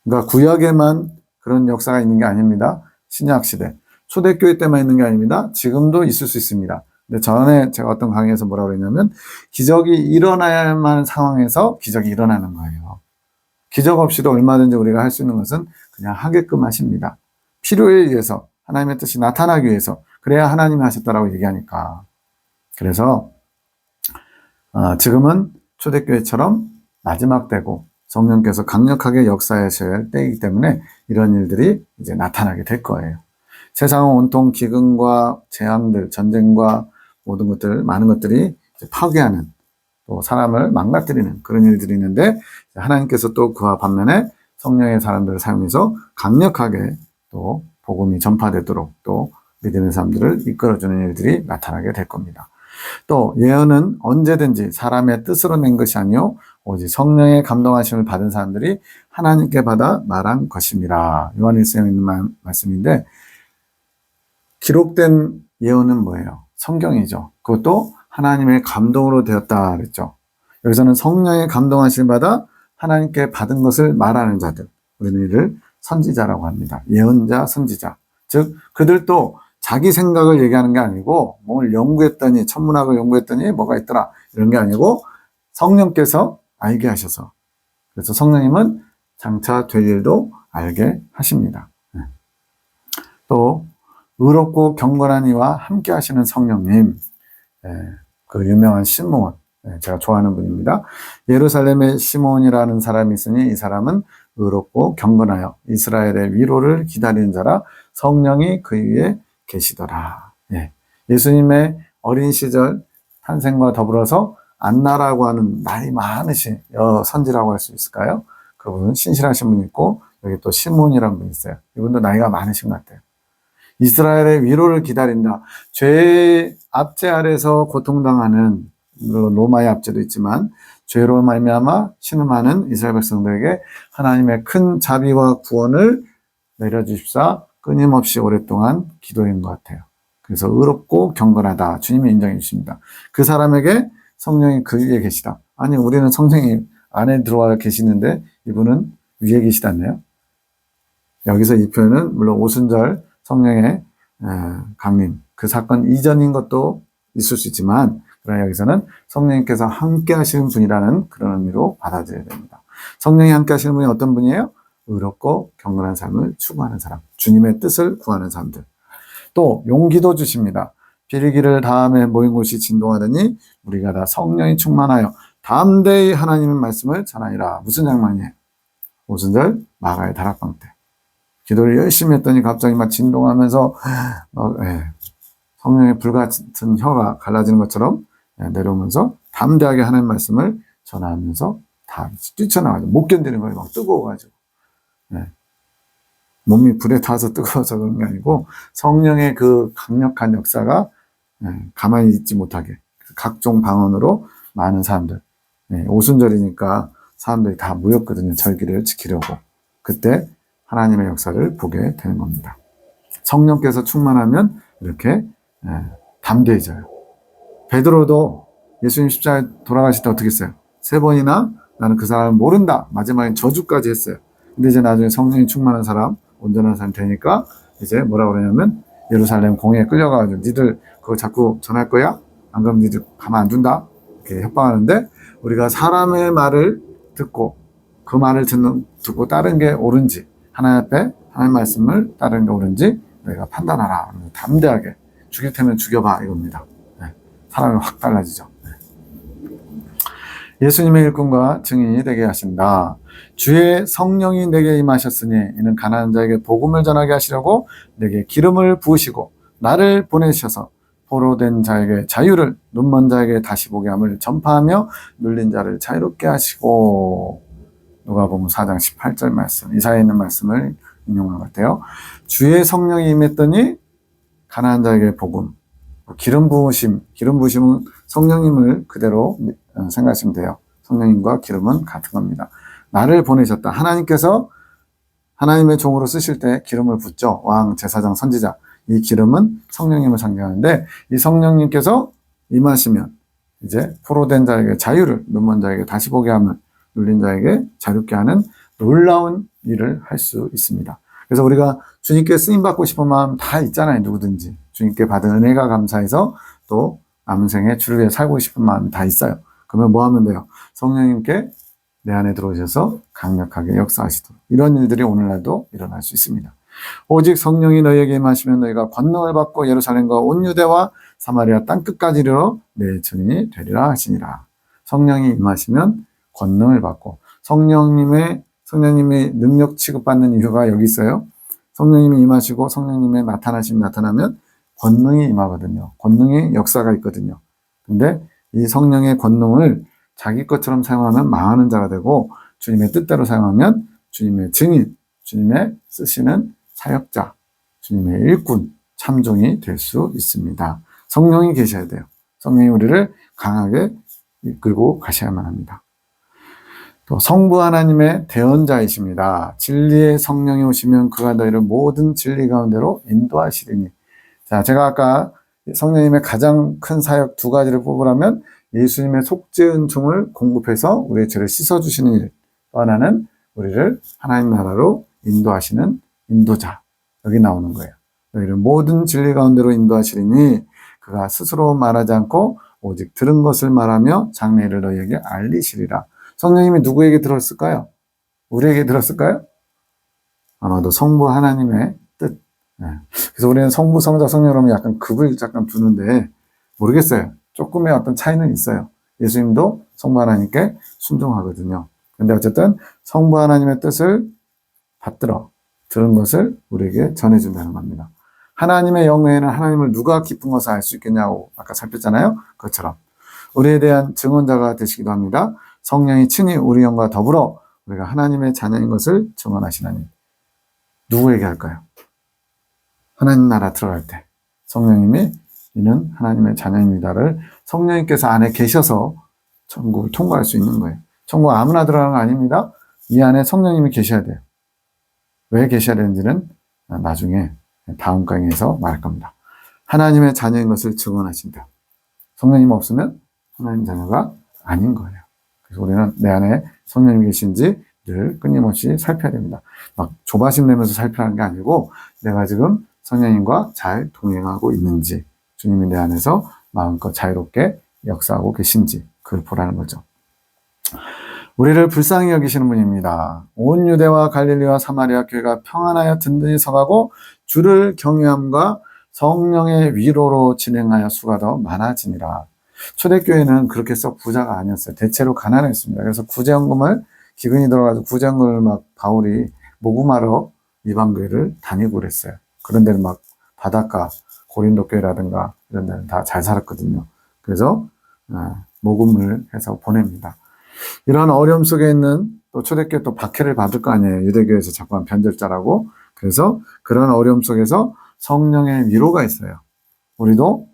그러니까 구약에만 그런 역사가 있는 게 아닙니다. 신약 시대. 초대교회 때만 있는 게 아닙니다. 지금도 있을 수 있습니다. 근데 전에 제가 어떤 강의에서 뭐라고 그랬냐면 기적이 일어나야만 하는 상황에서 기적이 일어나는 거예요. 기적 없이도 얼마든지 우리가 할 수 있는 것은 그냥 하게끔 하십니다. 필요에 의해서 하나님의 뜻이 나타나기 위해서 그래야 하나님이 하셨다라고 얘기하니까. 그래서 지금은 초대교회처럼 마지막 때고 성령께서 강력하게 역사하셔야 할 때이기 때문에 이런 일들이 이제 나타나게 될 거예요. 세상은 온통 기근과 재앙들, 전쟁과 모든 것들, 많은 것들이 파괴하는 또 사람을 망가뜨리는 그런 일들이 있는데 하나님께서 또 그와 반면에 성령의 사람들을 사용해서 강력하게 또 복음이 전파되도록 또 믿음의 사람들을 이끌어주는 일들이 나타나게 될 겁니다. 또 예언은 언제든지 사람의 뜻으로 낸 것이 아니요 오직 성령의 감동하심을 받은 사람들이 하나님께 받아 말한 것입니다. 요한일서에 있는 말씀인데 기록된 예언은 뭐예요? 성경이죠. 그것도 하나님의 감동으로 되었다 그랬죠. 여기서는 성령의 감동하심을 받아 하나님께 받은 것을 말하는 자들, 우리는 이를 선지자라고 합니다. 예언자, 선지자. 즉 그들도 자기 생각을 얘기하는 게 아니고 뭘 연구했더니 천문학을 연구했더니 뭐가 있더라 이런 게 아니고 성령께서 알게 하셔서 그래서 성령님은 장차 될 일도 알게 하십니다. 또 의롭고 경건한 이와 함께 하시는 성령님, 그 유명한 시므온, 제가 좋아하는 분입니다. 예루살렘에 시므온이라는 사람이 있으니 이 사람은 의롭고 경건하여 이스라엘의 위로를 기다리는 자라 성령이 그 위에 계시더라. 예수님의 어린 시절 탄생과 더불어서 안나라고 하는 나이 많으신 선지라고 할 수 있을까요? 그분은 신실하신 분이 있고 여기 또 시므온이라는 분이 있어요. 이분도 나이가 많으신 것 같아요. 이스라엘의 위로를 기다린다. 죄의 압제 아래서 고통당하는, 물론 로마의 압제도 있지만 죄로 말미암아 신음하는 이스라엘 백성들에게 하나님의 큰 자비와 구원을 내려주십사 끊임없이 오랫동안 기도한 것 같아요. 그래서 의롭고 경건하다. 주님이 인정해 주십니다. 그 사람에게 성령이 그 위에 계시다. 아니, 우리는 성령이 안에 들어와 계시는데 이분은 위에 계시다네요. 여기서 이 표현은 물론 오순절 성령의 강림, 그 사건 이전인 것도 있을 수 있지만, 그러나 여기서는 성령님께서 함께 하시는 분이라는 그런 의미로 받아들여야 됩니다. 성령이 함께 하시는 분이 어떤 분이에요? 의롭고 경건한 삶을 추구하는 사람, 주님의 뜻을 구하는 사람들. 또 용기도 주십니다. 비리기를 다음에 모인 곳이 진동하더니 우리가 다 성령이 충만하여 담대히 하나님의 말씀을 전하리라. 무슨 장면이에요? 오순절 마가의 다락방 때 기도를 열심히 했더니 갑자기 막 진동하면서 성령의 불같은 혀가 갈라지는 것처럼 내려오면서 담대하게 하나님의 말씀을 전하면서 다 뛰쳐나가죠. 못 견디는 거예요. 막 뜨거워가지고. 몸이 불에 타서 뜨거워서 그런 게 아니고 성령의 그 강력한 역사가 가만히 있지 못하게 각종 방언으로 많은 사람들, 오순절이니까 사람들이 다 모였거든요. 절기를 지키려고. 그때 하나님의 역사를 보게 되는 겁니다. 성령께서 충만하면 이렇게 담대해져요. 베드로도 예수님 십자가에 돌아가실 때 어떻게 했어요? 3번이나 나는 그 사람을 모른다. 마지막에 저주까지 했어요. 근데 이제 나중에 성령이 충만한 사람, 온전한 사람 되니까 이제 뭐라고 그러냐면 예루살렘 공회에 끌려가가지고 니들 그거 자꾸 전할 거야? 안 그러면 니들 가만 안 둔다. 이렇게 협박하는데 우리가 사람의 말을 듣고 그 말을 듣고 따른 게 옳은지, 하나님 앞에 하나님 말씀을 따르는 게 옳은지 너희가 판단하라. 담대하게 죽일 테면 죽여봐 이겁니다. 사람이 확 달라지죠. 예수님의 일꾼과 증인이 되게 하신다. 주의 성령이 내게 임하셨으니 이는 가난한 자에게 복음을 전하게 하시려고 내게 기름을 부으시고 나를 보내셔서 포로된 자에게 자유를, 눈먼 자에게 다시 보게 함을 전파하며 눌린 자를 자유롭게 하시고. 누가복음 4장 18절 말씀, 이사야에 있는 말씀을 인용한 것 같아요. 주의 성령이 임했더니 가난한 자에게 복음, 기름 부으심은 성령님을 그대로 생각하시면 돼요. 성령님과 기름은 같은 겁니다. 나를 보내셨다. 하나님께서 하나님의 종으로 쓰실 때 기름을 붓죠. 왕, 제사장, 선지자. 이 기름은 성령님을 상징하는데 이 성령님께서 임하시면 이제 포로된 자에게 자유를, 눈먼 자에게 다시 보게 함을, 눌린 자에게 자유롭게 하는 놀라운 일을 할 수 있습니다. 그래서 우리가 주님께 쓰임받고 싶은 마음 다 있잖아요. 누구든지. 주님께 받은 은혜가 감사해서 또 남은 생에 주를 위해 살고 싶은 마음이 다 있어요. 그러면 뭐 하면 돼요? 성령님께 내 안에 들어오셔서 강력하게 역사하시도록. 이런 일들이 오늘날도 일어날 수 있습니다. 오직 성령이 너희에게 임하시면 너희가 권능을 받고 예루살렘과 온 유대와 사마리아 땅끝까지 이르러 내 증인이 되리라 하시니라. 성령이 임하시면 권능을 받고, 성령님의 능력 취급받는 이유가 여기 있어요. 성령님이 임하시고 성령님의 나타나면 권능이 임하거든요. 권능의 역사가 있거든요. 근데 이 성령의 권능을 자기 것처럼 사용하면 망하는 자가 되고, 주님의 뜻대로 사용하면 주님의 증인, 주님의 쓰시는 사역자, 주님의 일꾼, 참종이 될 수 있습니다. 성령이 계셔야 돼요. 성령이 우리를 강하게 이끌고 가셔야만 합니다. 또 성부 하나님의 대언자이십니다. 진리의 성령이 오시면 그가 너희를 모든 진리 가운데로 인도하시리니. 자, 제가 아까 성령님의 가장 큰 사역 2가지를 뽑으라면 예수님의 속죄 은총을 공급해서 우리의 죄를 씻어주시는 일, 또 하나는 우리를 하나님 나라로 인도하시는 인도자. 여기 나오는 거예요. 너희를 모든 진리 가운데로 인도하시리니 그가 스스로 말하지 않고 오직 들은 것을 말하며 장래일을 너희에게 알리시리라. 성령님이 누구에게 들었을까요? 우리에게 들었을까요? 아마도 성부 하나님의 뜻. 네. 그래서 우리는 성부, 성자, 성령 여러분 약간 급을 잠깐 두는데 모르겠어요. 조금의 어떤 차이는 있어요. 예수님도 성부 하나님께 순종하거든요. 근데 어쨌든 성부 하나님의 뜻을 받들어 들은 것을 우리에게 전해준다는 겁니다. 하나님의 영 외에는 하나님을 누가 깊은 것을 알 수 있겠냐고 아까 살폈잖아요. 그것처럼 우리에 대한 증언자가 되시기도 합니다. 성령이 친히 우리 영과 더불어 우리가 하나님의 자녀인 것을 증언하시나니. 누구에게 할까요? 하나님 나라 들어갈 때 성령님이 이는 하나님의 자녀입니다를 성령님께서 안에 계셔서 천국을 통과할 수 있는 거예요. 천국 아무나 들어가는 거 아닙니다. 이 안에 성령님이 계셔야 돼요. 왜 계셔야 되는지는 나중에 다음 강의에서 말할 겁니다. 하나님의 자녀인 것을 증언하신다. 성령님 없으면 하나님 자녀가 아닌 거예요. 그래서 우리는 내 안에 성령님이 계신지 늘 끊임없이 살펴야 됩니다. 막 조바심 내면서 살펴하는 게 아니고 내가 지금 성령님과 잘 동행하고 있는지, 주님이 내 안에서 마음껏 자유롭게 역사하고 계신지 그걸 보라는 거죠. 우리를 불쌍히 여기시는 분입니다. 온 유대와 갈릴리와 사마리아 교회가 평안하여 든든히 서가고 주를 경외함과 성령의 위로로 진행하여 수가 더 많아지니라. 초대교회는 그렇게 썩 부자가 아니었어요. 대체로 가난했습니다. 그래서 구제연금을 기근이 들어가서 구제연금을 막 바울이 모금하러 이방교회를 다니고 그랬어요. 그런 데는 막 바닷가 고린도 교회라든가 이런 데는 다 잘 살았거든요. 그래서 모금을 해서 보냅니다. 이런 어려움 속에 있는 또 초대교회 또 박해를 받을 거 아니에요. 유대교회에서 자꾸만 변절자라고. 그래서 그런 어려움 속에서 성령의 위로가 있어요. 우리도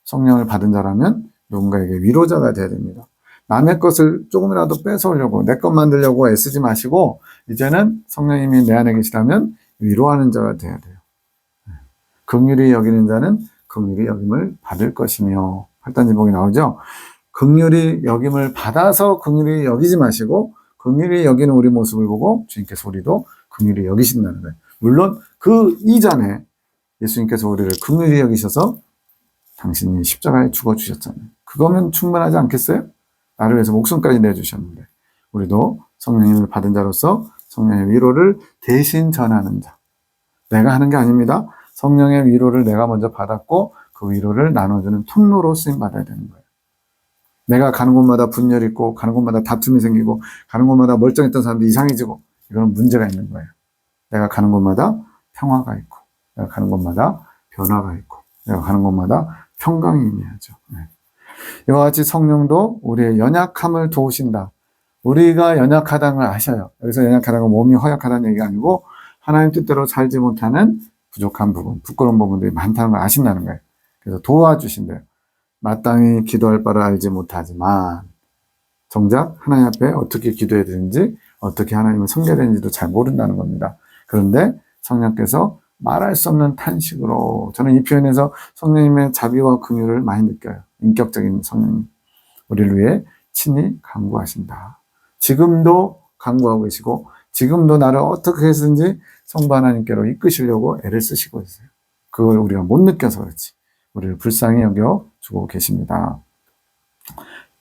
성령을 받은 자라면 누군가에게 위로자가 돼야 됩니다. 남의 것을 조금이라도 뺏어오려고 내 것 만들려고 애쓰지 마시고 이제는 성령님이 내 안에 계시다면 위로하는 자가 돼야 돼요. 긍휼히 여기는 자는 긍휼히 여김을 받을 것이며 팔단지복이 나오죠. 긍휼히 여김을 받아서 긍휼히 여기지 마시고 긍휼히 여기는 우리 모습을 보고 주님께서 우리도 긍휼히 여기신다는 거예요. 물론 그 이전에 예수님께서 우리를 긍휼히 여기셔서 당신이 십자가에 죽어주셨잖아요. 그거면 충분하지 않겠어요? 나를 위해서 목숨까지 내주셨는데 우리도 성령님을 받은 자로서 성령의 위로를 대신 전하는 자. 내가 하는 게 아닙니다. 성령의 위로를 내가 먼저 받았고 그 위로를 나눠주는 통로로 쓰임받아야 되는 거예요. 내가 가는 곳마다 분열이 있고 가는 곳마다 다툼이 생기고 가는 곳마다 멀쩡했던 사람들이 이상해지고 이거는 문제가 있는 거예요. 내가 가는 곳마다 평화가 있고 내가 가는 곳마다 변화가 있고 내가 가는 곳마다 평강이 임해야죠. 이와 같이 성령도 우리의 연약함을 도우신다. 우리가 연약하다는 걸 아셔요. 여기서 연약하다는 건 몸이 허약하다는 얘기가 아니고 하나님 뜻대로 살지 못하는 부족한 부분, 부끄러운 부분들이 많다는 걸 아신다는 거예요. 그래서 도와주신대요. 마땅히 기도할 바를 알지 못하지만 정작 하나님 앞에 어떻게 기도해야 되는지 어떻게 하나님을 섬겨야 되는지도 잘 모른다는 겁니다. 그런데 성령께서 말할 수 없는 탄식으로 저는 이 표현에서 성령님의 자비와 긍휼을 많이 느껴요. 인격적인 성령님. 우리를 위해 친히 간구하신다. 지금도 간구하고 계시고 지금도 나를 어떻게 해서든지 성부 하나님께로 이끄시려고 애를 쓰시고 있어요. 그걸 우리가 못 느껴서 그렇지. 우리를 불쌍히 여겨주고 계십니다.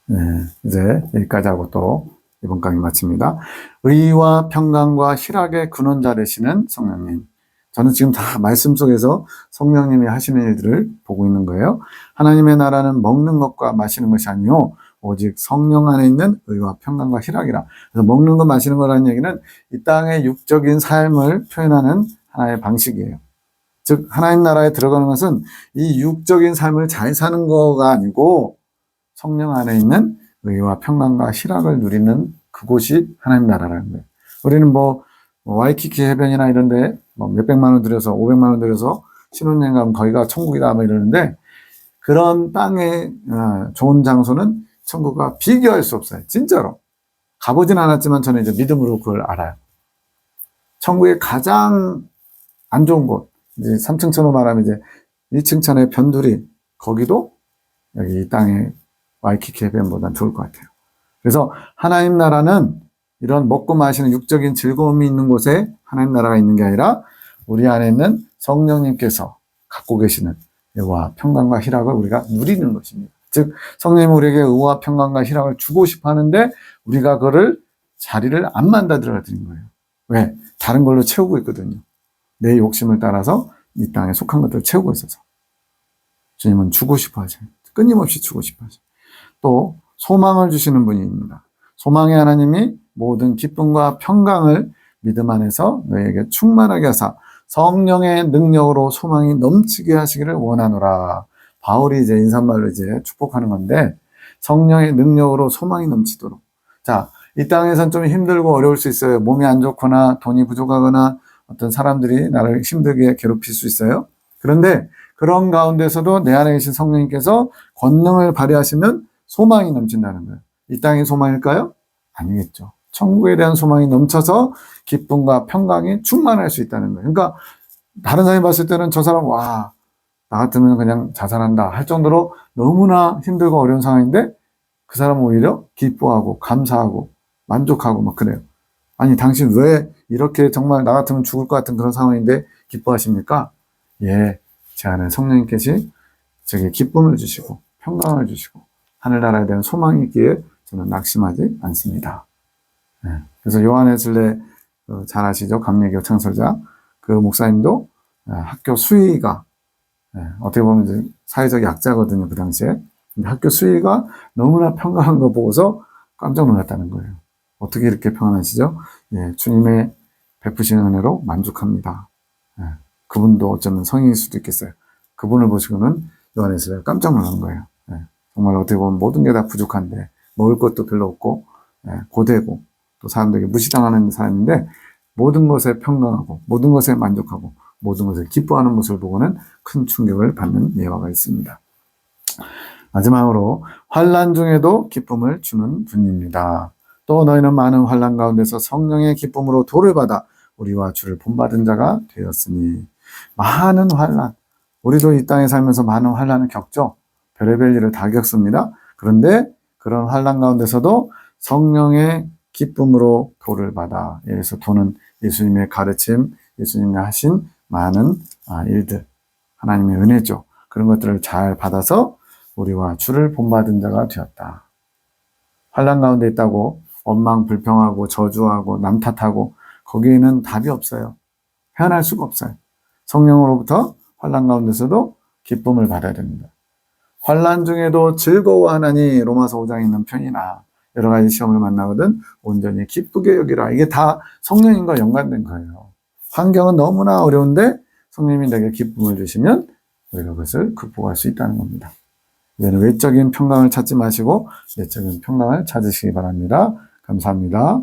네, 이제 여기까지 하고 또 이번 강의 마칩니다. 의와 평강과 희락의 근원자 되시는 성령님. 저는 지금 다 말씀 속에서 성령님이 하시는 일들을 보고 있는 거예요. 하나님의 나라는 먹는 것과 마시는 것이 아니요 오직 성령 안에 있는 의와 평강과 희락이라. 그래서 먹는 것 마시는 거라는 얘기는 이 땅의 육적인 삶을 표현하는 하나의 방식이에요. 즉 하나님 나라에 들어가는 것은 이 육적인 삶을 잘 사는 거가 아니고 성령 안에 있는 의와 평강과 희락을 누리는 그곳이 하나님 나라라는 거예요. 우리는 와이키키 해변이나 이런 데 몇백만 원 들여서 500만 원 들여서 신혼여행 가면 거기가 천국이다 이러는데 그런 땅의 좋은 장소는 천국과 비교할 수 없어요. 진짜로. 가보진 않았지만 저는 이제 믿음으로 그걸 알아요. 천국의 가장 안 좋은 곳, 이제 3층 천으로 말하면 이제 1층 천의 변두리, 거기도 여기 이 땅의 와이키키 해변보다 좋을 것 같아요. 그래서 하나님 나라는 이런 먹고 마시는 육적인 즐거움이 있는 곳에 하나님 나라가 있는 게 아니라 우리 안에 있는 성령님께서 갖고 계시는 의와 평강과 희락을 우리가 누리는 것입니다. 즉 성령님은 우리에게 의와 평강과 희락을 주고 싶어 하는데 우리가 그거를 자리를 안 만들어 드린 거예요. 왜? 다른 걸로 채우고 있거든요. 내 욕심을 따라서 이 땅에 속한 것들을 채우고 있어서. 주님은 주고 싶어 하셔요. 끊임없이 주고 싶어 하셔요. 또 소망을 주시는 분입니다. 소망의 하나님이 모든 기쁨과 평강을 믿음 안에서 너희에게 충만하게 하사 성령의 능력으로 소망이 넘치게 하시기를 원하노라. 바울이 이제 인사말로 이제 축복하는 건데, 성령의 능력으로 소망이 넘치도록. 자, 이 땅에선 좀 힘들고 어려울 수 있어요. 몸이 안 좋거나 돈이 부족하거나 어떤 사람들이 나를 힘들게 괴롭힐 수 있어요. 그런데 그런 가운데서도 내 안에 계신 성령님께서 권능을 발휘하시면 소망이 넘친다는 거예요. 이 땅의 소망일까요? 아니겠죠. 천국에 대한 소망이 넘쳐서 기쁨과 평강이 충만할 수 있다는 거예요. 그러니까 다른 사람이 봤을 때는 저 사람 와, 나 같으면 그냥 자살한다 할 정도로 너무나 힘들고 어려운 상황인데 그 사람은 오히려 기뻐하고 감사하고 만족하고 막 그래요. 아니 당신 왜 이렇게 정말 나 같으면 죽을 것 같은 그런 상황인데 기뻐하십니까? 예, 제 안에 성령님께서 제게 기쁨을 주시고 평강을 주시고 하늘나라에 대한 소망이 있기에 저는 낙심하지 않습니다. 네. 그래서 요한에슬레 잘 아시죠? 감리교 창설자 그 목사님도 학교 수의가 어떻게 보면 이제 사회적 약자거든요, 그 당시에. 근데 학교 수의가 너무나 평강한 거 보고서 깜짝 놀랐다는 거예요. 어떻게 이렇게 평안하시죠? 예, 주님의 베푸시는 은혜로 만족합니다. 예, 그분도 어쩌면 성인일 수도 있겠어요. 그분을 보시고는 요한에슬레가 깜짝 놀란 거예요. 예, 정말 어떻게 보면 모든 게 다 부족한데 먹을 것도 별로 없고 고되고 또 사람들에게 무시당하는 사람인데 모든 것에 평강하고 모든 것에 만족하고 모든 것을 기뻐하는 모습을 보고는 큰 충격을 받는 예화가 있습니다. 마지막으로 환난 중에도 기쁨을 주는 분입니다. 또 너희는 많은 환난 가운데서 성령의 기쁨으로 도를 받아 우리와 주를 본받은 자가 되었으니. 많은 환난, 우리도 이 땅에 살면서 많은 환난을 겪죠. 별의별 일을 다 겪습니다. 그런데 그런 환난 가운데서도 성령의 기쁨으로 도를 받아. 여기서 도는 예수님의 가르침, 예수님이 하신 많은 일들, 하나님의 은혜죠. 그런 것들을 잘 받아서 우리와 주를 본받은 자가 되었다. 환난 가운데 있다고 원망 불평하고 저주하고 남 탓하고 거기에는 답이 없어요. 헤어날 수가 없어요. 성령으로부터 환난 가운데서도 기쁨을 받아야 됩니다. 환난 중에도 즐거워하나니 로마서 5장에 있는 편이나 여러 가지 시험을 만나거든 온전히 기쁘게 여기라. 이게 다 성령님과 연관된 거예요. 환경은 너무나 어려운데 성령님이 내게 기쁨을 주시면 우리가 그것을 극복할 수 있다는 겁니다. 이제는 외적인 평강을 찾지 마시고 내적인 평강을 찾으시기 바랍니다. 감사합니다.